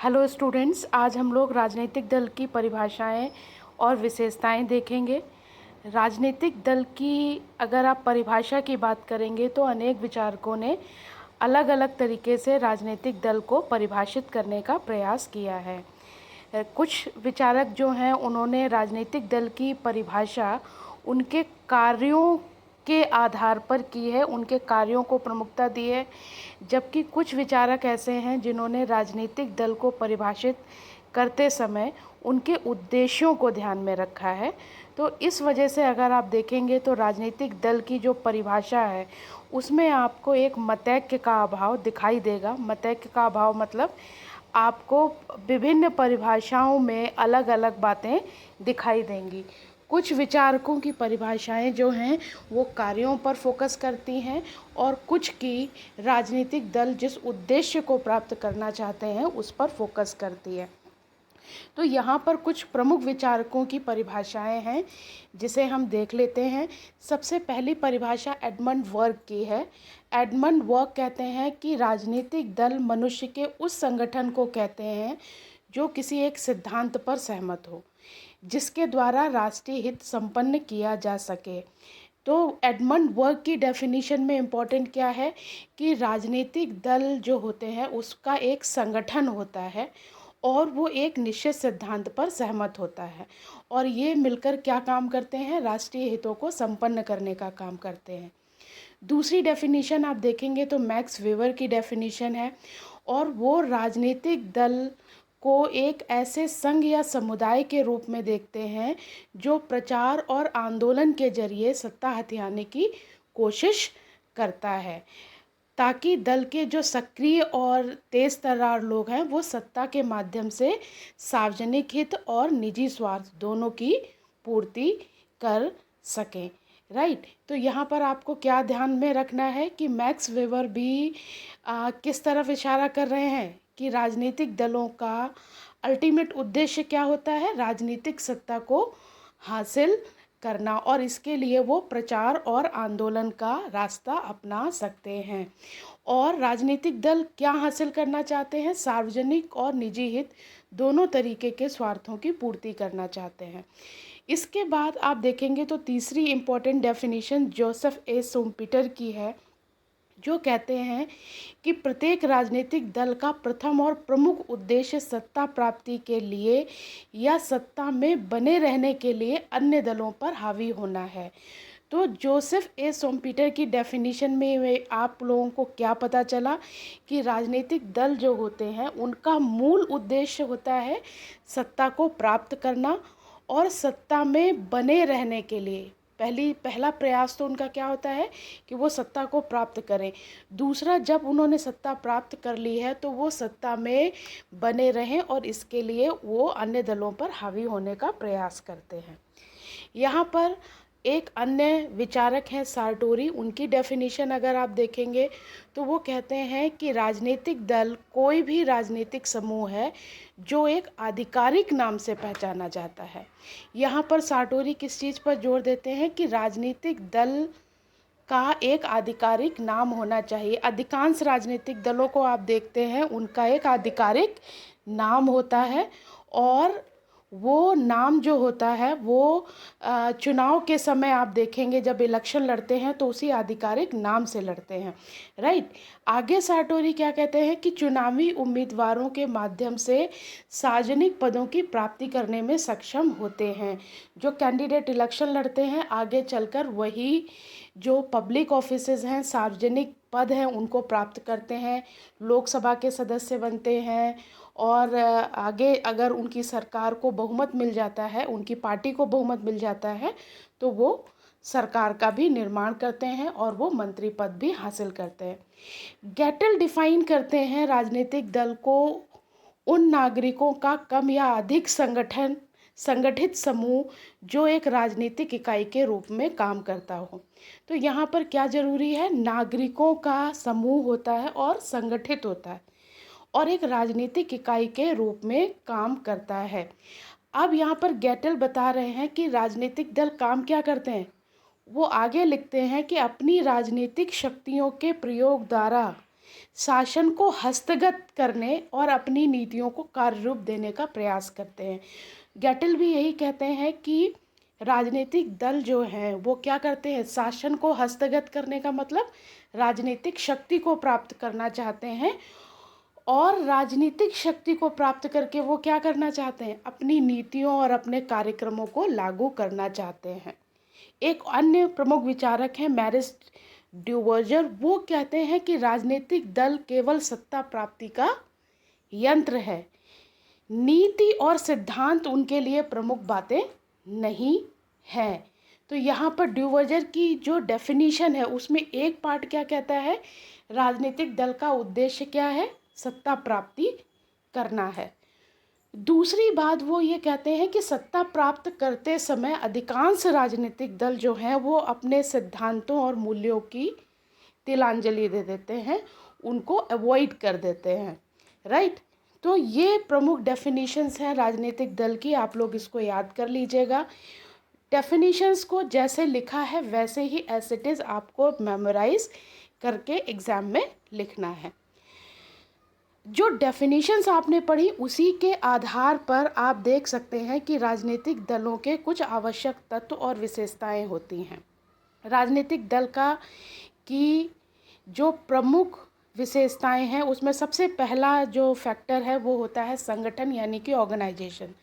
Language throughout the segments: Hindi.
हेलो स्टूडेंट्स, आज हम लोग राजनीतिक दल की परिभाषाएं और विशेषताएं देखेंगे। राजनीतिक दल की अगर आप परिभाषा की बात करेंगे तो अनेक विचारकों ने अलग अलग तरीके से राजनीतिक दल को परिभाषित करने का प्रयास किया है। कुछ विचारक जो हैं उन्होंने राजनीतिक दल की परिभाषा उनके कार्यों के आधार पर की है, उनके कार्यों को प्रमुखता दी है, जबकि कुछ विचारक ऐसे हैं जिन्होंने राजनीतिक दल को परिभाषित करते समय उनके उद्देश्यों को ध्यान में रखा है। तो इस वजह से अगर आप देखेंगे तो राजनीतिक दल की जो परिभाषा है उसमें आपको एक मतैक्य का अभाव दिखाई देगा। मतैक्य का अभाव मतलब आपको विभिन्न परिभाषाओं में अलग अलग बातें दिखाई देंगी। कुछ विचारकों की परिभाषाएं जो हैं वो कार्यों पर फोकस करती हैं और कुछ की राजनीतिक दल जिस उद्देश्य को प्राप्त करना चाहते हैं उस पर फोकस करती है। तो यहाँ पर कुछ प्रमुख विचारकों की परिभाषाएं हैं जिसे हम देख लेते हैं। सबसे पहली परिभाषा एडमंड वर्क की है। एडमंड वर्क कहते हैं कि राजनीतिक दल मनुष्य के उस संगठन को कहते हैं जो किसी एक सिद्धांत पर सहमत हो, जिसके द्वारा राष्ट्रीय हित संपन्न किया जा सके। तो एडमंड वर्क की डेफिनेशन में इम्पोर्टेंट क्या है कि राजनीतिक दल जो होते हैं उसका एक संगठन होता है और वो एक निश्चित सिद्धांत पर सहमत होता है और ये मिलकर क्या काम करते हैं, राष्ट्रीय हितों को संपन्न करने का काम करते हैं। दूसरी डेफिनेशन आप देखेंगे तो मैक्स वेबर की डेफिनेशन है और वो राजनीतिक दल को एक ऐसे संघ या समुदाय के रूप में देखते हैं जो प्रचार और आंदोलन के जरिए सत्ता हथियाने की कोशिश करता है, ताकि दल के जो सक्रिय और तेज तर्रार लोग हैं वो सत्ता के माध्यम से सार्वजनिक हित और निजी स्वार्थ दोनों की पूर्ति कर सकें। राइट। तो यहाँ पर आपको क्या ध्यान में रखना है कि मैक्स वेबर भी किस तरफ इशारा कर रहे हैं कि राजनीतिक दलों का अल्टीमेट उद्देश्य क्या होता है, राजनीतिक सत्ता को हासिल करना, और इसके लिए वो प्रचार और आंदोलन का रास्ता अपना सकते हैं। और राजनीतिक दल क्या हासिल करना चाहते हैं, सार्वजनिक और निजी हित दोनों तरीके के स्वार्थों की पूर्ति करना चाहते हैं। इसके बाद आप देखेंगे तो तीसरी इम्पॉर्टेंट डेफिनेशन जोसेफ ए शुम्पेटर की है, जो कहते हैं कि प्रत्येक राजनीतिक दल का प्रथम और प्रमुख उद्देश्य सत्ता प्राप्ति के लिए या सत्ता में बने रहने के लिए अन्य दलों पर हावी होना है। तो जोसेफ ए शुम्पेटर की डेफिनेशन में आप लोगों को क्या पता चला कि राजनीतिक दल जो होते हैं उनका मूल उद्देश्य होता है सत्ता को प्राप्त करना और सत्ता में बने रहने के लिए पहला प्रयास तो उनका क्या होता है कि वो सत्ता को प्राप्त करें। दूसरा, जब उन्होंने सत्ता प्राप्त कर ली है तो वो सत्ता में बने रहें और इसके लिए वो अन्य दलों पर हावी होने का प्रयास करते हैं। यहाँ पर एक अन्य विचारक हैं सार्टोरी, उनकी डेफिनेशन अगर आप देखेंगे तो वो कहते हैं कि राजनीतिक दल कोई भी राजनीतिक समूह है जो एक आधिकारिक नाम से पहचाना जाता है। यहाँ पर सार्टोरी किस चीज़ पर जोर देते हैं कि राजनीतिक दल का एक आधिकारिक नाम होना चाहिए। अधिकांश राजनीतिक दलों को आप देखते हैं उनका एक आधिकारिक नाम होता है और वो नाम जो होता है वो चुनाव के समय आप देखेंगे जब इलेक्शन लड़ते हैं तो उसी आधिकारिक नाम से लड़ते हैं। राइट। आगे सार्टोरी क्या कहते हैं कि चुनावी उम्मीदवारों के माध्यम से सार्वजनिक पदों की प्राप्ति करने में सक्षम होते हैं। जो कैंडिडेट इलेक्शन लड़ते हैं आगे चलकर वही जो पब्लिक ऑफिसेज हैं, सार्वजनिक पद हैं, उनको प्राप्त करते हैं, लोकसभा के सदस्य बनते हैं और आगे अगर उनकी सरकार को बहुमत मिल जाता है, उनकी पार्टी को बहुमत मिल जाता है तो वो सरकार का भी निर्माण करते हैं और वो मंत्री पद भी हासिल करते हैं। गेटल डिफाइन करते हैं राजनीतिक दल को उन नागरिकों का कम या अधिक संगठित समूह जो एक राजनीतिक इकाई के रूप में काम करता हो। तो यहाँ पर क्या ज़रूरी है, नागरिकों का समूह होता है और संगठित होता है और एक राजनीतिक इकाई के रूप में काम करता है। अब यहाँ पर गेटल बता रहे हैं कि राजनीतिक दल काम क्या करते हैं। वो आगे लिखते हैं कि अपनी राजनीतिक शक्तियों के प्रयोग द्वारा शासन को हस्तगत करने और अपनी नीतियों को कार्य रूप देने का प्रयास करते हैं। गेटल भी यही कहते हैं कि राजनीतिक दल जो हैं वो क्या करते हैं, शासन को हस्तगत करने का मतलब राजनीतिक शक्ति को प्राप्त करना चाहते हैं, और राजनीतिक शक्ति को प्राप्त करके वो क्या करना चाहते हैं, अपनी नीतियों और अपने कार्यक्रमों को लागू करना चाहते हैं। एक अन्य प्रमुख विचारक हैं मैरिस ड्यूवर्जर, वो कहते हैं कि राजनीतिक दल केवल सत्ता प्राप्ति का यंत्र है, नीति और सिद्धांत उनके लिए प्रमुख बातें नहीं हैं। तो यहाँ पर ड्यूवर्जर की जो डेफिनीशन है उसमें एक पार्ट क्या कहता है, राजनीतिक दल का उद्देश्य क्या है, सत्ता प्राप्ति करना है। दूसरी बात वो ये कहते हैं कि सत्ता प्राप्त करते समय अधिकांश राजनीतिक दल जो हैं वो अपने सिद्धांतों और मूल्यों की तिलांजलि दे देते हैं, उनको अवॉइड कर देते हैं, राइट। तो ये प्रमुख डेफिनेशंस हैं राजनीतिक दल की, आप लोग इसको याद कर लीजिएगा। डेफिनेशंस को जैसे लिखा है वैसे ही एज इट इज़ आपको मेमोराइज करके एग्ज़ाम में लिखना है। जो डेफिनेशंस आपने पढ़ी उसी के आधार पर आप देख सकते हैं कि राजनीतिक दलों के कुछ आवश्यक तत्व और विशेषताएं होती हैं। राजनीतिक दल की जो प्रमुख विशेषताएं हैं उसमें सबसे पहला जो फैक्टर है वो होता है संगठन, यानी कि ऑर्गेनाइजेशन।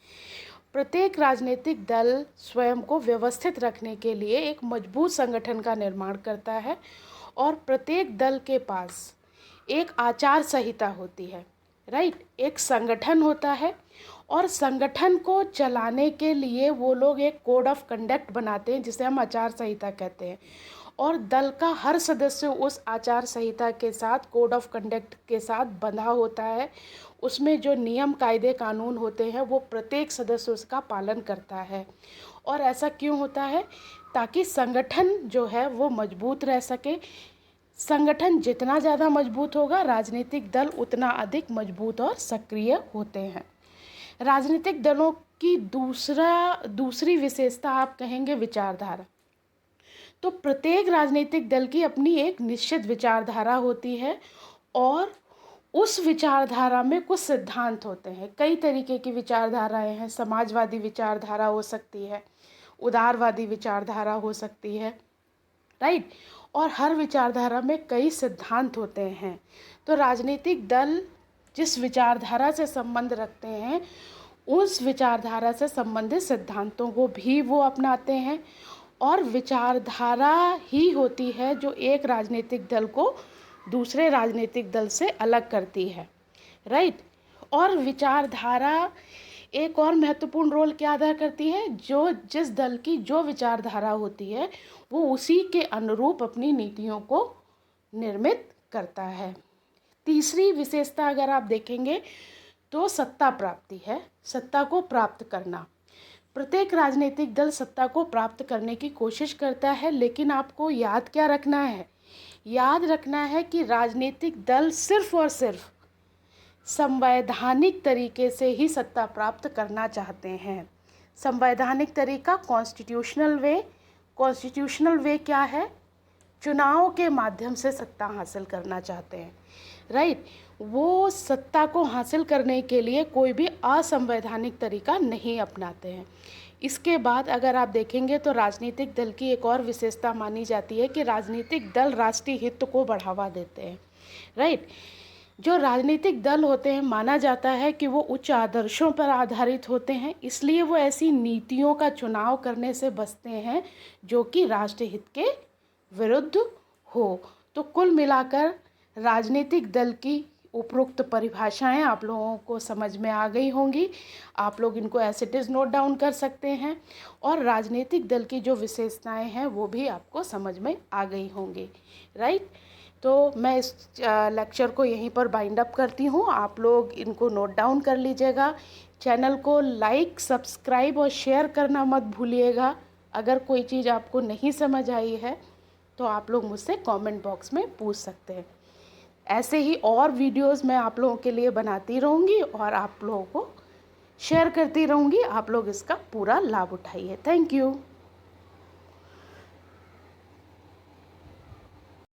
प्रत्येक राजनीतिक दल स्वयं को व्यवस्थित रखने के लिए एक मजबूत संगठन का निर्माण करता है, और प्रत्येक दल के पास एक आचार संहिता होती है, राइट। एक संगठन होता है और संगठन को चलाने के लिए वो लोग एक कोड ऑफ कंडक्ट बनाते हैं जिसे हम आचार संहिता कहते हैं, और दल का हर सदस्य उस आचार संहिता के साथ, कोड ऑफ कंडक्ट के साथ बंधा होता है। उसमें जो नियम कायदे कानून होते हैं वो प्रत्येक सदस्य उसका पालन करता है। और ऐसा क्यों होता है, ताकि संगठन जो है वो मजबूत रह सके। संगठन जितना ज़्यादा मजबूत होगा, राजनीतिक दल उतना अधिक मजबूत और सक्रिय होते हैं। राजनीतिक दलों की दूसरी विशेषता आप कहेंगे विचारधारा। तो प्रत्येक राजनीतिक दल की अपनी एक निश्चित विचारधारा होती है, और उस विचारधारा में कुछ सिद्धांत होते हैं। कई तरीके की विचारधाराएं हैं, समाजवादी विचारधारा हो सकती है, उदारवादी विचारधारा हो सकती है, राइट। और हर विचारधारा में कई सिद्धांत होते हैं। तो राजनीतिक दल जिस विचारधारा से संबंध रखते हैं उस विचारधारा से संबंधित सिद्धांतों को भी वो अपनाते हैं, और विचारधारा ही होती है जो एक राजनीतिक दल को दूसरे राजनीतिक दल से अलग करती है, राइट। और विचारधारा एक और महत्वपूर्ण रोल क्या अदा करती है, जो जिस दल की जो विचारधारा होती है वो उसी के अनुरूप अपनी नीतियों को निर्मित करता है। तीसरी विशेषता अगर आप देखेंगे तो सत्ता प्राप्ति है, सत्ता को प्राप्त करना। प्रत्येक राजनीतिक दल सत्ता को प्राप्त करने की कोशिश करता है, लेकिन आपको याद क्या रखना है, याद रखना है कि राजनीतिक दल सिर्फ और सिर्फ संवैधानिक तरीके से ही सत्ता प्राप्त करना चाहते हैं। संवैधानिक तरीका कॉन्स्टिट्यूशनल वे क्या है, चुनाव के माध्यम से सत्ता हासिल करना चाहते हैं, राइट। वो सत्ता को हासिल करने के लिए कोई भी असंवैधानिक तरीका नहीं अपनाते हैं। इसके बाद अगर आप देखेंगे तो राजनीतिक दल की एक और विशेषता मानी जाती है कि राजनीतिक दल राष्ट्रीय हित को बढ़ावा देते हैं, राइट। जो राजनीतिक दल होते हैं माना जाता है कि वो उच्च आदर्शों पर आधारित होते हैं, इसलिए वो ऐसी नीतियों का चुनाव करने से बचते हैं जो कि राष्ट्रीय हित के विरुद्ध हो। तो कुल मिलाकर राजनीतिक दल की उपरोक्त परिभाषाएं आप लोगों को समझ में आ गई होंगी। आप लोग इनको as it is note down कर सकते हैं, और राजनीतिक दल की जो विशेषताएं हैं वो भी आपको समझ में आ गई होंगी, राइट। तो मैं इस लेक्चर को यहीं पर बाइंड अप करती हूँ। आप लोग इनको नोट डाउन कर लीजिएगा। चैनल को लाइक, सब्सक्राइब और शेयर करना मत भूलिएगा। अगर कोई चीज़ आपको नहीं समझ आई है तो आप लोग मुझसे कमेंट बॉक्स में पूछ सकते हैं। ऐसे ही और वीडियोस मैं आप लोगों के लिए बनाती रहूँगी और आप लोगों को शेयर करती रहूँगी। आप लोग इसका पूरा लाभ उठाइए। Thank you.